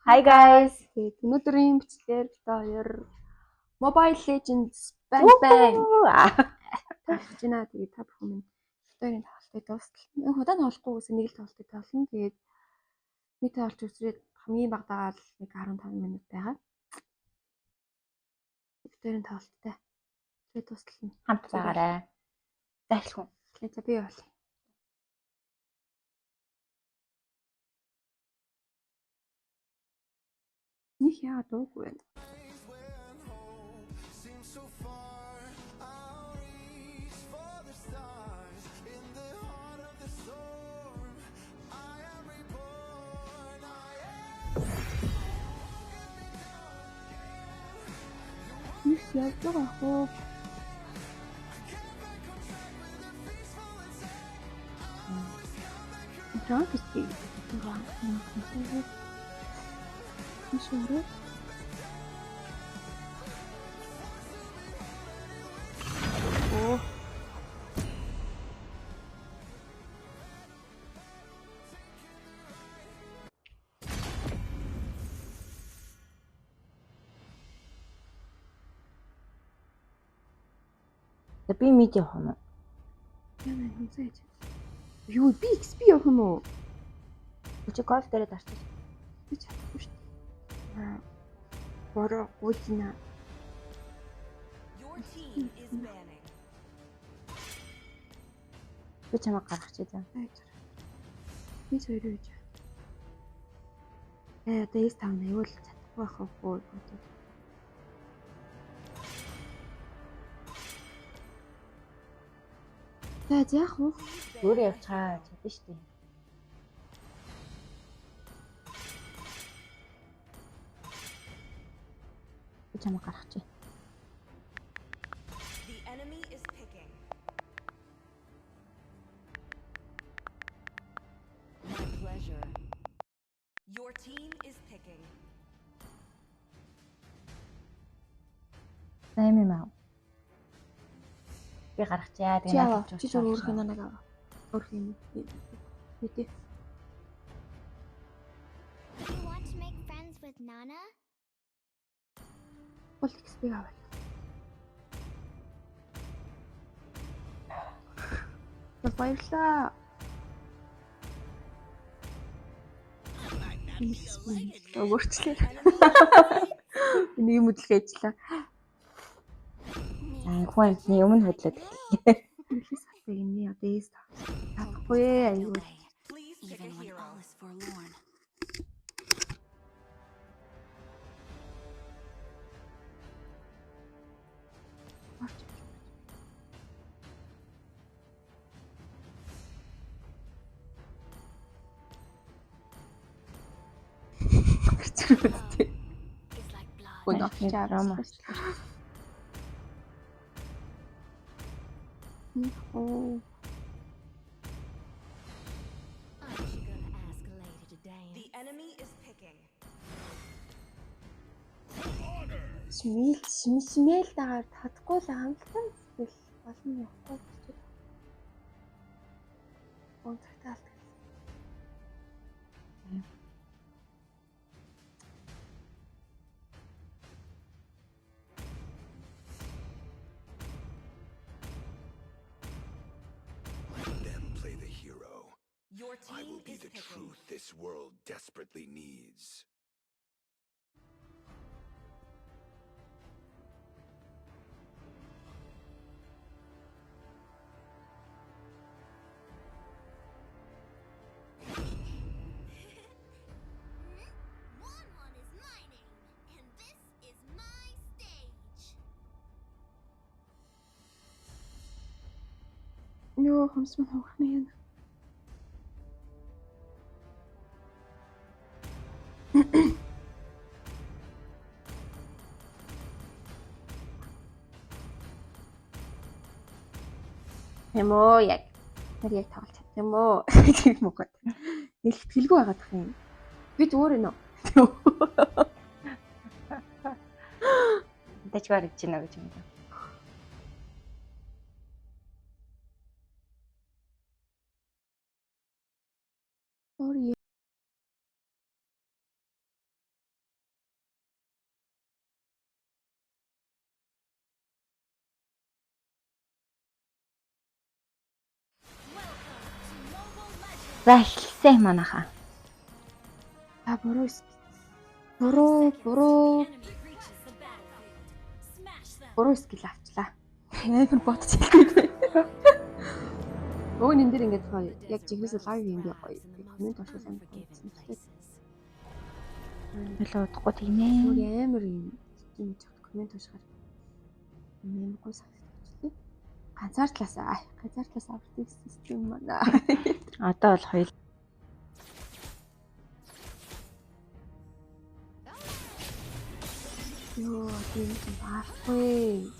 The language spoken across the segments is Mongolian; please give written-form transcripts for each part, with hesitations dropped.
Hi guys. Тэгээд өнөөдрийн бичлэгээр бид хоёр Mobile Legends Bang Bang тавьж байна. Тэгээд та бүхэн минь хоёрын тоглолтыг дуустал. Удаан тоглохгүй гэсэн нэг л тоглолтыг тоглоно. Тэгээд нэг тоглолт үсрээд хамгийн багтаагаар л нэг 15 минут байгаа. Хоёрын тоглолттой. Тэгээд дуустал нь Хамт байгаарай. Захилгүй. Тэгээд би бол них яа дуугүй байна. Них явж байгаа хөө. Траксти. Ишүүрээ. Оо. Би мид явах юм уу? Яна хэмсэж. Юу би XP явах юм уу? Чи гольф дээрээ дарчих. Би чадахгүй шүү дээ. Бороо гуйна. Би чамайг гаргачих зам. Би зөвөрөө гэж. Одоо S5 аюул чадахгүй байх уу? За яах вэ? Өөрөө явцгаа чадна шүү дээ. Би чамайг гаргачих. The enemy is picking. My pleasure. Your team is picking. Наймаа маа. Би гаргачаа. Чи яа? Чи зөв өөр хинанаг аваа. Өөр хин. Мэдээ. You want to make friends with Nana? Бол XP аваа. Баярлаа. Өөрчлөө. Нэг юм хөдөлгөө ажиллаа. Хүн амтны өмнө хөдлөд эхэллээ. Эхлээс хатыг нэ одоо S татахгүй аюул. Please pick a hero. It's like blood. Өнөө чарама. Оо. Aren't you gonna ask a lady to dance? The enemy is picking. Смэл дагаар татахгүй л амлаа. Тэгэл олон явахгүй гэж. Онцгой алт. Let them play the hero. Your I team will be is the picking. truth this world desperately needs. One is my name, and this is my stage. Йоо хомс мөн хоохны юм. Эмоо яг яг тоглож чадсан юм уу? Гэх юм уу. Нэг хэлгүй байгаад тах юм. Би зүгээр нөө. Дэч барж гинэ гэж юм. Sorry. За эхэлсэн манайхаа. Та буруу скил авчлаа. Амар бодож хэлгүй. Өө нэн дээр ингээд гоё яг жигээс лайв юм би гоё. Комент оруулсан байсан. Нөлөө удахгүй тэгнэ. Өөр амар юм комент уушгаар юм гоё санагдчихлээ. Ганцаар талаас авдаг систем манай. Одоо бол хоёул. Йоо, тийм юм баахгүй.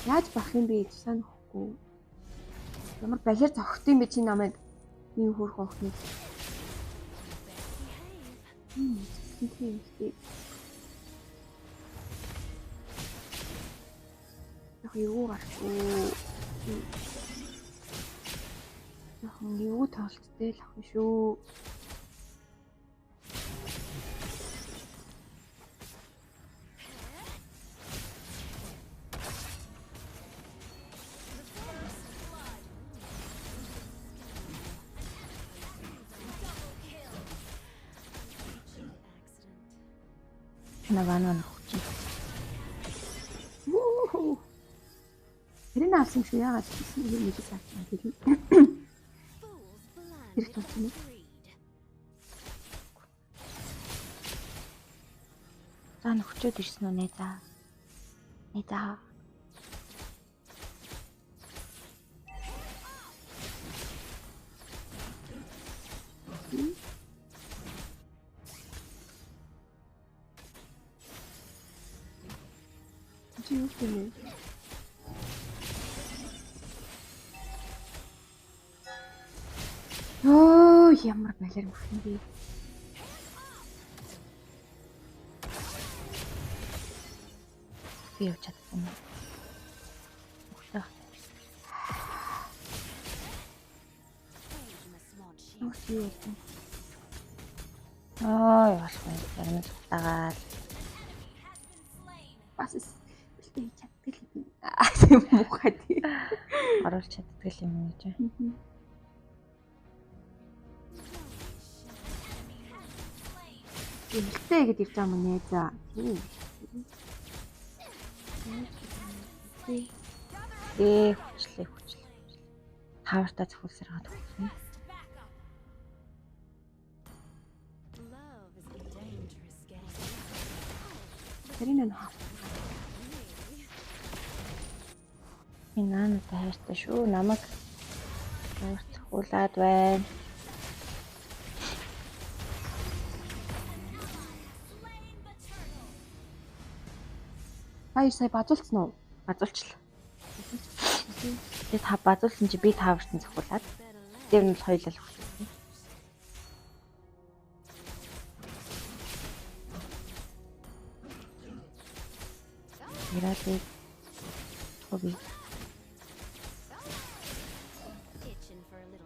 Яаж бах юм бэ? Тусаа нөхгүй. Ямар балер зогт юм бэ чи намайг ийм хөөрхөн охиныг. Тийм. Яг юу гарахгүй. Яг юу тоолцтой л ах шүү. Наваа нөхч. Тэр нь авсан шүү яагаад гэсэн юм нэг саасан хэлээ. Тэр тооцсон уу? За нөхчөөд ирсэн үү нэ за. Чи юу гэнэ? Оо ямар балер мөх юм бэ? Би явж чадсан юм. Өглөө. Юу юм? Ой, болохгүй. Зарим цугтагаад. Бас бэлтэй чаддаг юм. Тийм муухай тий. Оруулж чаддаг юм гэж. Бэлтэй гэдээ ирж байгаа юм нэ за. Тийм. Хүчлээ. Хавартаа зөвхөлсөргээд өгсөн. Тэрийг нь Энэ наануудаа хайртай шүү. Намайг хавартахуулаад байна. сая базуулсан уу? Базуулчлаа. Тэгээд базуулсан чи би таавартан зөвхүүлээд. Тэр нь л хоёулаа л өгсөн. Ирээд хобби.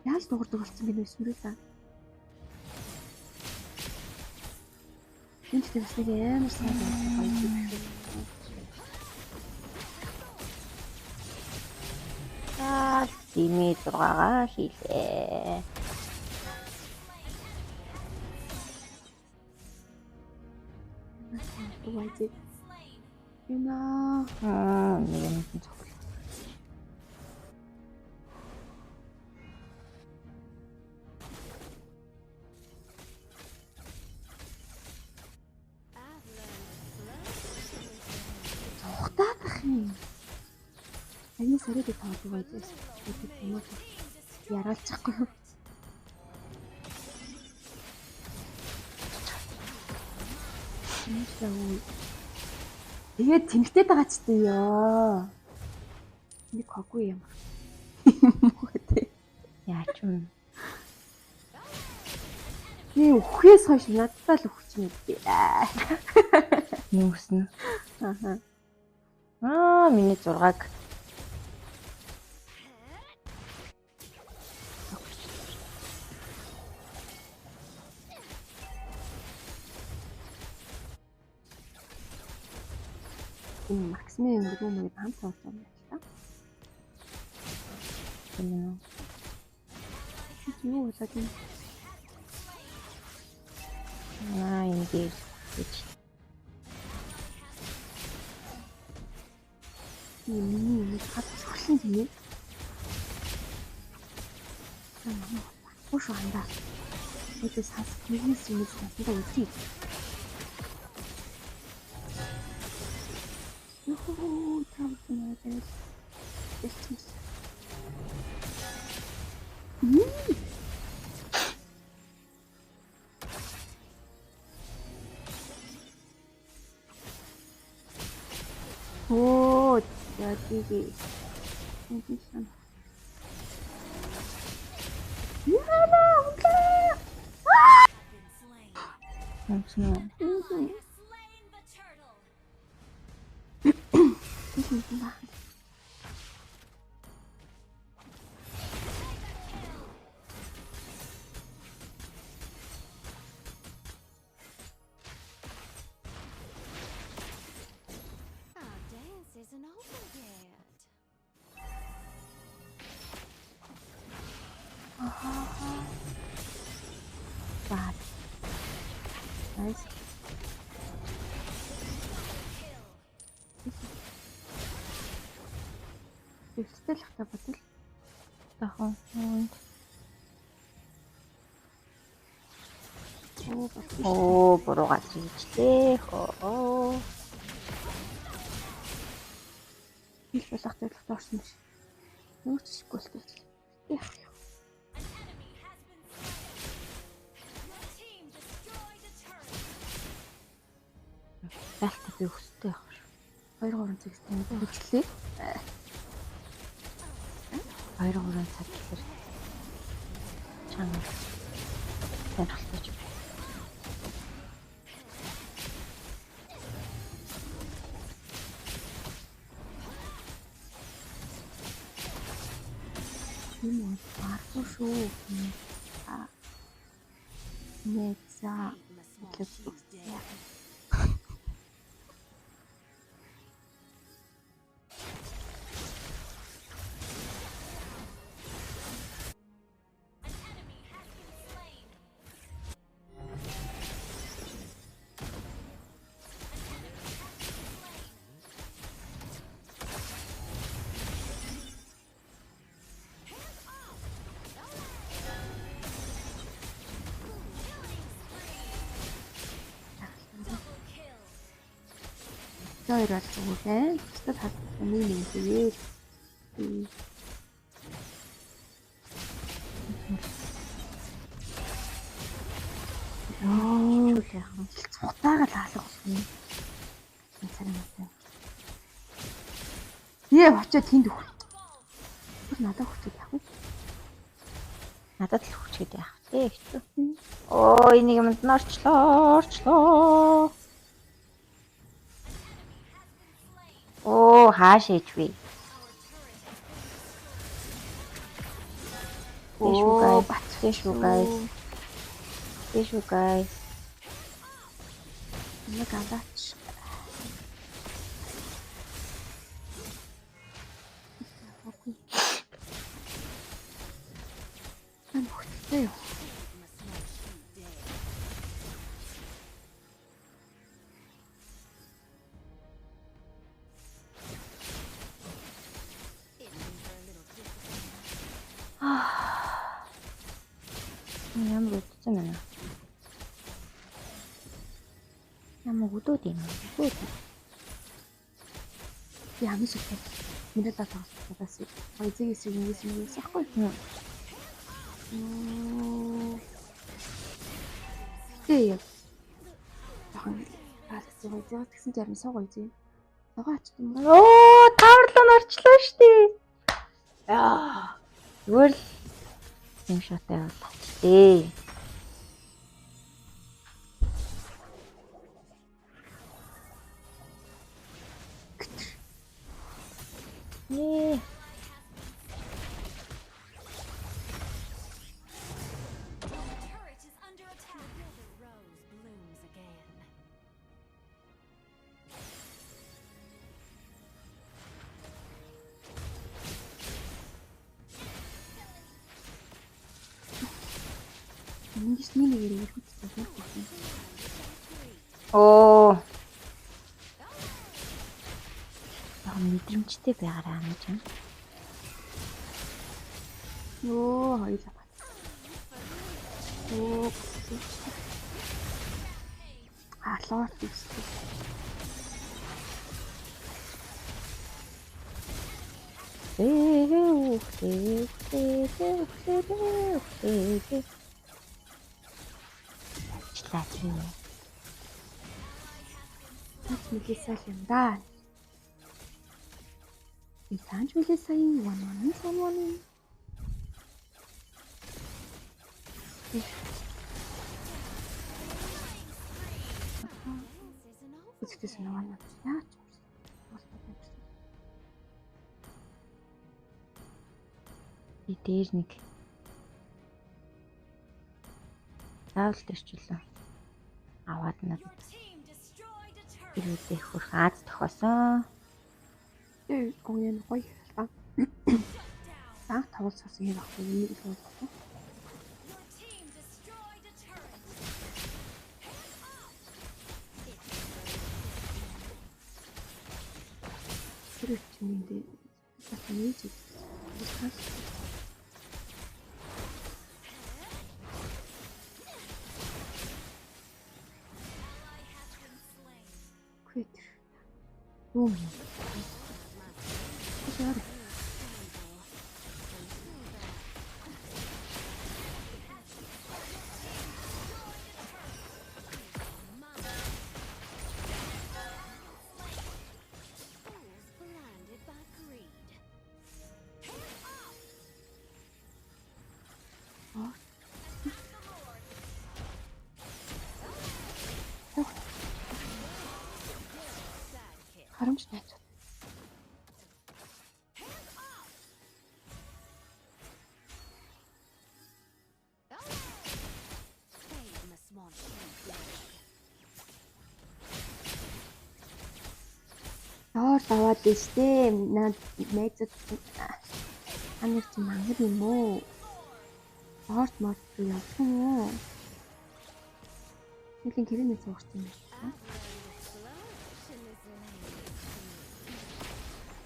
Яаж дуурдаг болсон бэ нүсмэрээ. Энд тэр нэг амар сайн байна. Дими 6-гаа хийлээ. Дугаарыг. Нэг юм зөвхөл. Цухтаах юм. Аяны сарыг таадаг байж юм. Яраалчихгүй юу? Тэгээд тэмхтэй байгаа ч тийм ёо. Нэг хоггүй юм. Яач юм. Nee өхөөс хойш надтай л өгч юм бэ. Нүуснэ. Миний 6-аг Максимын өнгөрөө хамт тоглосон юм байна. Юу болоод юм? Ингэж гэж. Миний нэг хад цоглон тийм ээ. Хөөш андаа. Өдөө сас нэгнээс сансандаа үгүй. Юу тавтай. Эцэс. Оо, яадаг. Энэсэн. Үнсэн. Slain the turtle. Our dance isn't over yet. Баа. Nice. Өвстэй л хата бодвол Тахан. Оо, буруугаад хийжлээ. Хоо. хэл болох зорилготой орсон биш. Ямар ч шиггүй л гэж. Яах вэ? An enemy has been slain. Your team destroyed a turret. Ялтаа би өстэй явах шүү. 2 3 цагт хөдлөө. 2 3 цаг гэхээр чанга сонирхолтой юм. Тийм үү? Аргүй шүү. Нэг за. An enemy has been slain. Хоёр бол зүгээр байна. Бусдад хадгалсан нэг тэгээд Оо, яахан. цухтаага л хаалга болсон юм. Царай маа. Очоод тэнд өгөх. Тэр надад өгч яах вэ? Надад л хүчээд яах вэ? Хэцүү. Оо, энийг юмд орчлоо. Оо, хааш ээж вэ? Оо, бацгүй guys. Нэг алаач. Окей. Ам хөттэй юу? Ямар үтсэн байна. Ямар өдөөд юм. Би хамгийн шиг мэдээд таасаас эзэгээс ингэж яахгүй. Тэг. Тахан таасаа тэгсэн зарим суугаа үзье. Суугаа ачтсан юм. Оо, таварлаа орчлоо штий. Яа. Зүгээр л юм шатай боллоо. Дээ. Ээ. Turret is under attack. The rose blooms again. Эндээс нэг иргүүцсэн юм. Оо. Яг мэдрэмжтэй байгаарай амиж юм. Йоо, хоёлаа. Оо. Алуу хийсэн. Члаач. Мэлисаа л юм да. Санч мэлисаа юм уу? Үзэхтэйс нэг юм. Яач. Би дээр нэг заавал төрчлөө. Аваад нар ирээдүйх хөрх Аз тохиосон. Тэг гоё гоё хэлээ. Анх тавал суусан юм ахгүй нэг л болсон. Тэр чинь энэ бас нэг зүйл. Квитер. Юм. Яа. Харамч найз. Ноор даваад дэжтэй. Наад найзууд анир чи мангар юм уу? Орд мод явах юм уу? Нэлийн гэрээний зурч юм байна.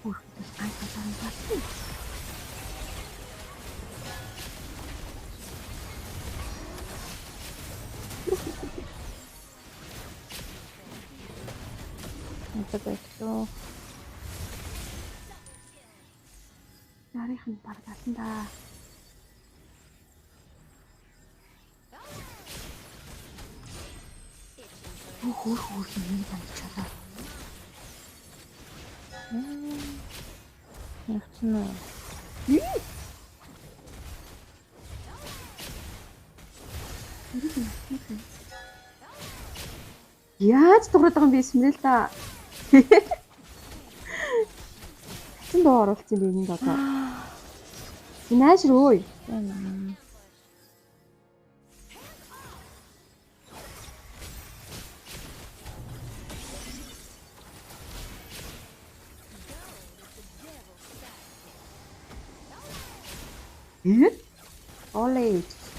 Үргэлж айхаван байна. Энтэй байтлаа. Нарийнх нь баг талан да. Хөр юм таньчлаа. Ягцэн уу? Яаж дуурайд байгаа юм бэ смэрэл та. Хэн доо оруулсан бэ энд одоо? Нааш руу.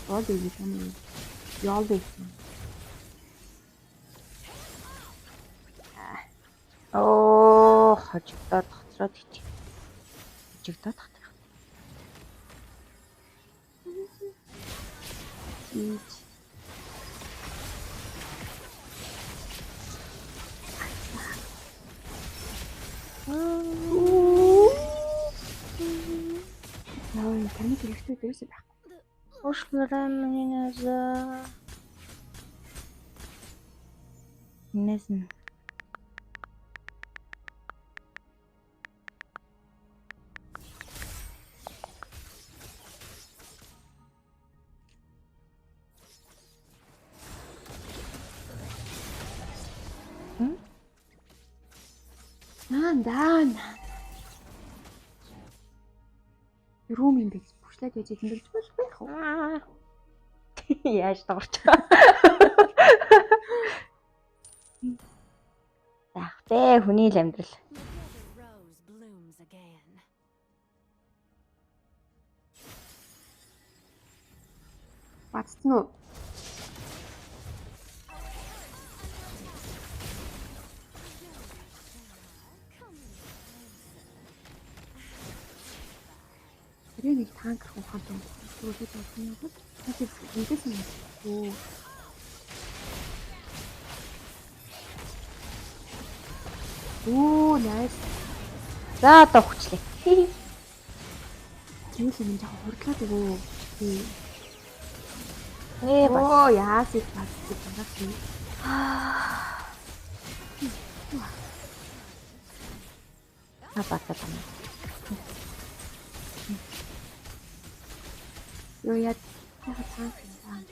Олej юм. Ялдаг. Оо, хожигдоод хоцроод ичээ. Хожигдоод хатах. Ийж. Яа, таны хэрэгтэй дээрээс байх. Ушграмниназа. Нэсэн. Даан. Рум юм бэ? Бүшлээд байж тэмдэглэж болох байх уу? Яаж дуурч. Заах зэ хүний л амьдрал. Rose blooms again. Бацсан уу? нэрээ нэг танкер ухаан том зүйлүүд болсон юм бол тэр нэгээс нь оо найс. За одоо хүчлээ. Тэгээл юм жаа хурдлаад өгөө. Бас Оо яасыг басчих байгаа юм. батал юм. Юу яа цаан цаан.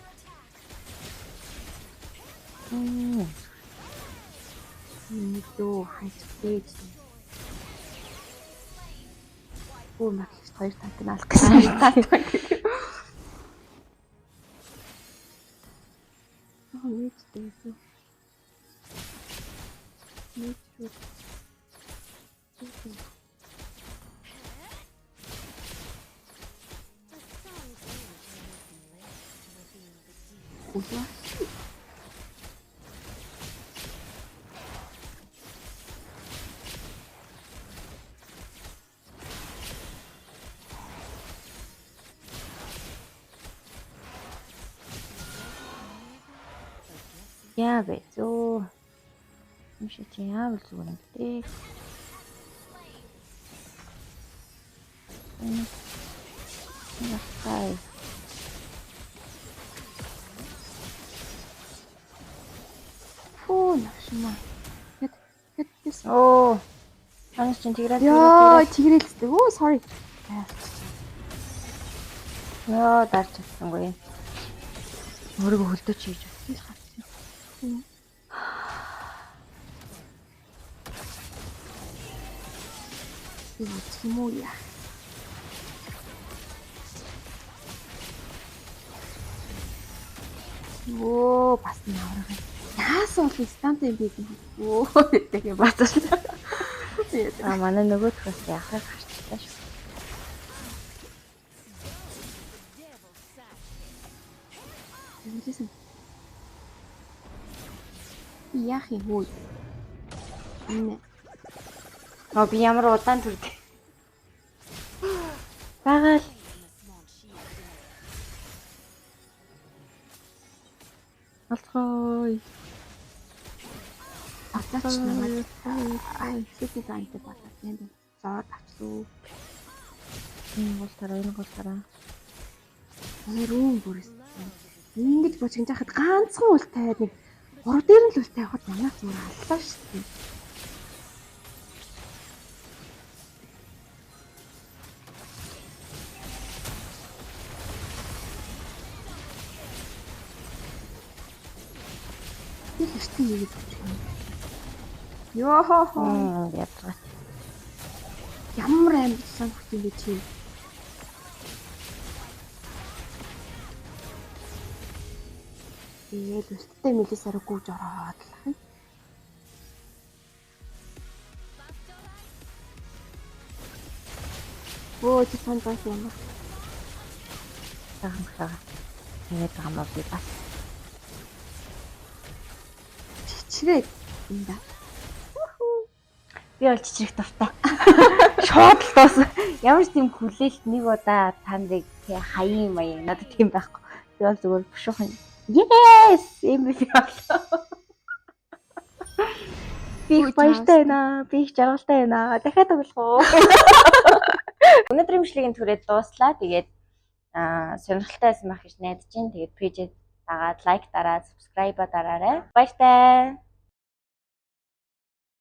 Дөө хайцгүй. Оо магч хоёр танк наалах гэсэн. Аа нэг дэвсэн. Нэг шүү. Ủa? Яа бэ зөө. Юм шиг чи яавал зүгээр юм дээ. Яхай. Фу, нашма. Хэд Оо. Ханас чин тэгрээд Яа, чигрээлцдэг. Оо, sorry. Яа, дарч чадсангүй. Өөрийгөө хөлдөөч хийж байна. Юу юм уу яа. Оо, бас навраг. Яасан бол стантай юм бэ? Оо, тэгээ бацсан. Манай нөгөөдх бас яхах гарчлаа шүү. Хэлсэн. Яах юм уу? Нэ. Би ямар удаан түрдээ. Багал. Алцгой. Атаач намайг хэвээ заантай болоод энэ зоод авчлаа. Энэ гол тараа. Өрөө бүрээс. Ингэж бочгож яхад ганцхан үл тавиад нэг уруу дээр нь л үл тавихад манай зүгээр аллаа шүү дээ. Их ихтэй нэг юм. Йоо. Ядгаа. Ямар амьдсан хөт юм бэ чи? Ээл өстөй мэлисээр гүйж ороод л. Оо чи тань бас юм. Тахамхаа. Тэгээд хамаа би бас. Чичрээд юм да. Би бол чичрэх тавтай. Шууд л тоос. Ямар ч тийм хүлээлт нэг удаа тандыг хаяа маяа надад тийм байхгүй. Би бол зүгээр бушуухан. Yes! Эм би болоо. Би их баяртай байна. Би их жаргалтай байна. Дахиад тоглох уу? Өнөөдрийн бичлэгийн түрээд дууслаа. Тэгээд сонирхолтой байсан байх гэж найдаж байна. Тэгээд пэйжээ дагаад лайк дараад, subscribe дараарай. Баяртай.